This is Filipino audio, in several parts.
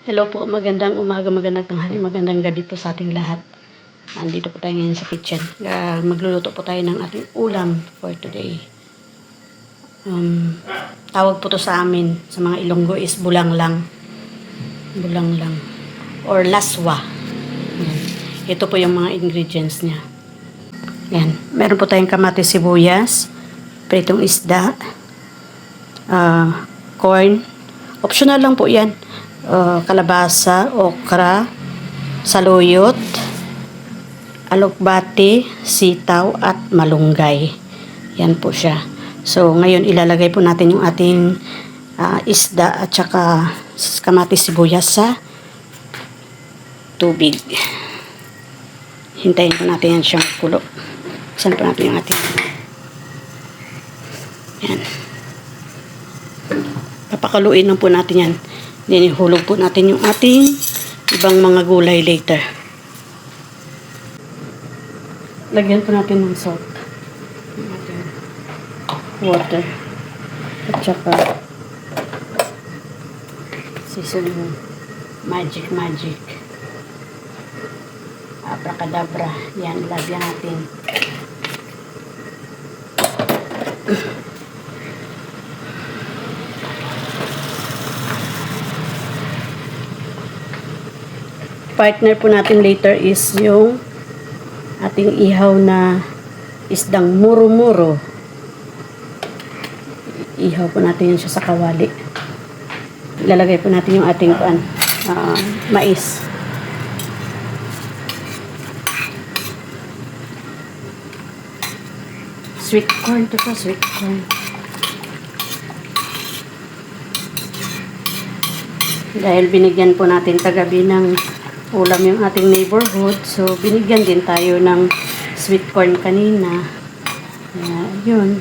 Hello po, magandang umaga, magandang tanghali, magandang gabi po sa ating lahat. Andito po tayo ngayon sa kitchen. Magluluto po tayo ng ating ulam for today. Tawag po to sa amin, sa mga Ilonggo is bulanglang. Bulanglang. Or laswa. Yan. Ito po yung mga ingredients niya. Yan. Meron po tayong kamatis, sibuyas, pritong isda, corn. Optional lang po yan. Kalabasa, okra, saluyot, alokbati, sitaw, at malunggay. Yan po siya. So, ngayon ilalagay po natin yung ating isda at saka kamatis sibuyas sa tubig. Hintayin po natin yan siyang kulo. Buksan po natin yung ating yan. Papakaluin lang po natin yan. Dinihulog po natin yung ating ibang mga gulay later. Lagyan po natin ng salt. Water. At saka seasoning. Magic. Abracadabra. Yan, lagyan natin. Partner po natin later is yung ating ihaw na isdang muro-muro. Ihaw po natin yan siya sa kawali. Ilalagay po natin yung ating mais. Sweet corn to sweet corn. Dahil binigyan po natin kagabi ng ulam yung ating neighborhood. So, binigyan din tayo ng sweet corn kanina. Yun.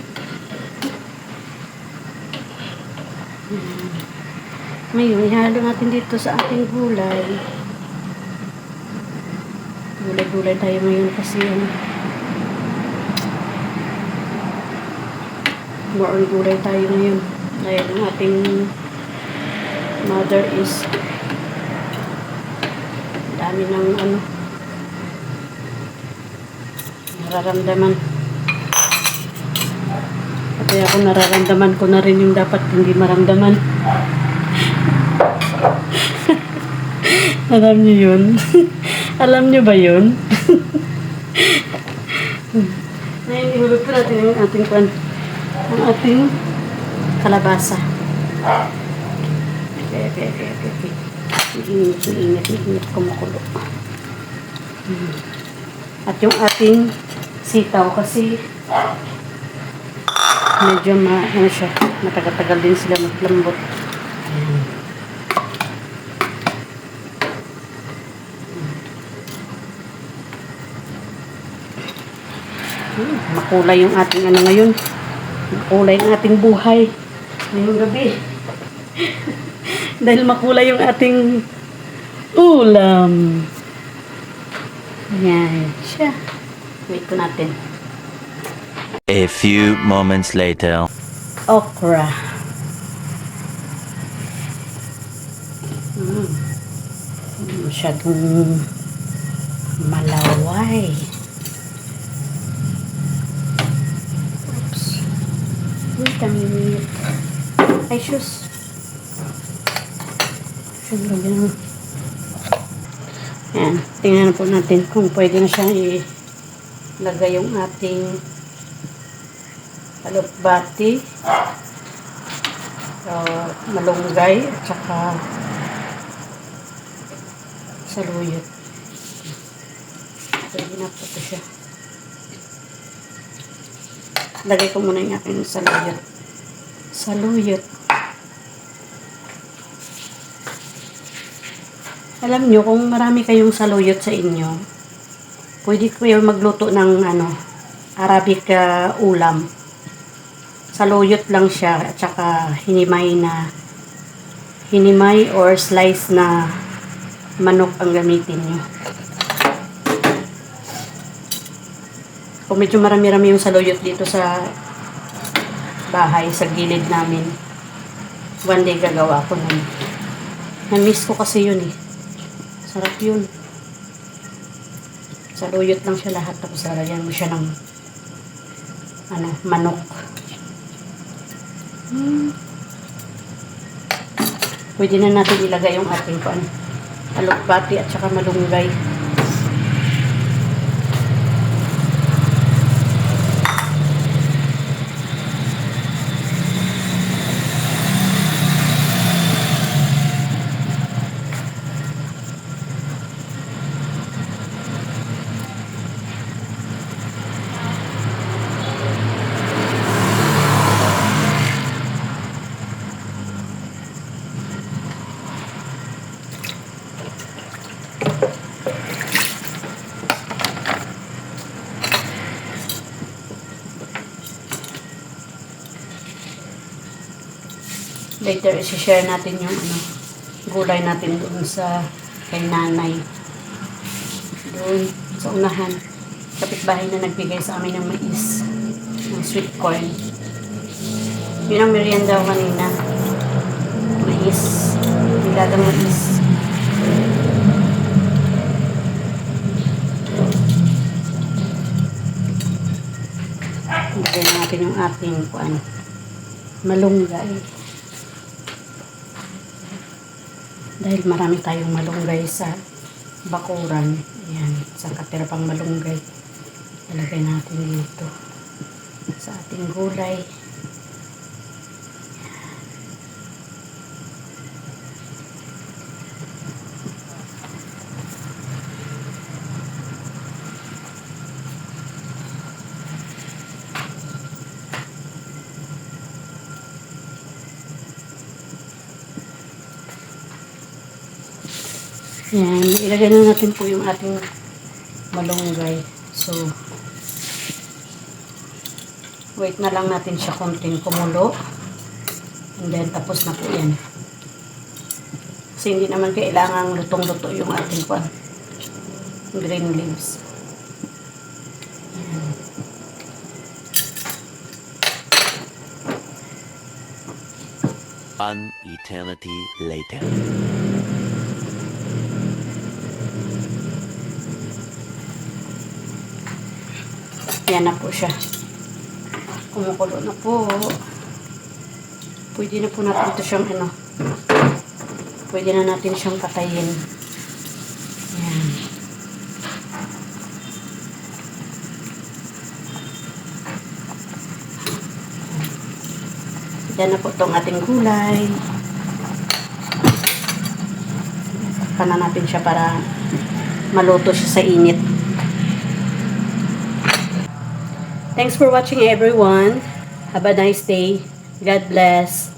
Ngayon, ihalo natin dito sa ating gulay. Gulay-gulay tayo ngayon kasi more on gulay tayo ngayon. Dahil ang ating mother is dami ng nararamdaman. Kaya ako nararamdaman ko na rin yung dapat hindi maramdaman. Alam niyo yun? Alam niyo ba yun? Ngayon, ihulog po natin yung ating kalabasa. Okay. Init, kumukulo. At yung ating sitaw kasi medyo matagal din sila maglambot. Makulay yung ating ngayon. Makulay ang ating buhay ngayong gabi. Dahil makulay yung ating ulam. Yan siya. Wait po natin. A few moments later. Okra. Masyadong malaway. Oops. Wait a minute. Ay, shoes. Yan. Tingnan po natin kung pwede na siyang ilagay yung ating alokbati, malunggay, at saka saluyot. Pwede na po ito siya. Lagay ko muna yung aking saluyot. Alam nyo, kung marami kayong saluyot sa inyo, pwede kayo magluto ng Arabic ulam. Saluyot lang siya at saka hinimay or slice na manok ang gamitin nyo. Kung medyo marami-rami yung saluyot dito sa bahay, sa gilid namin, one day gagawa ko nun. Na-miss ko kasi yun eh. Sarap yun. Saluyot lang siya lahat. Tapos lalagyan mo siya ng manok. Pwede na natin ilagay yung ating alokbati at saka malunggay. Later, isi-share natin yung gulay natin doon sa kay nanay. Doon sa unahan. Kapitbahay na nagbigay sa amin ng mais. Ng sweet corn. Yun ang merienda ko kanina. Mais. Nilagang mais. Lagyan natin yung ating malunggay. Dahil marami tayong malunggay sa bakuran. Ayan, sa katira pang malunggay. Ilagay natin dito sa ating gulay. Yan, ilagay na natin po yung ating malunggay. So, wait na lang natin siya konting kumulo. And then, tapos na po yan. Kasi hindi naman kailangang lutong-luto yung ating green leaves. Yan. An eternity later. Yan na po siya. Kumukulo na po. Pwede na po natin ito siyang pwede na natin siyang patayin. Yan. Yan na po itong ating gulay. Takpan na natin siya para maluto siya sa init. Thanks for watching, everyone. Have a nice day. God bless.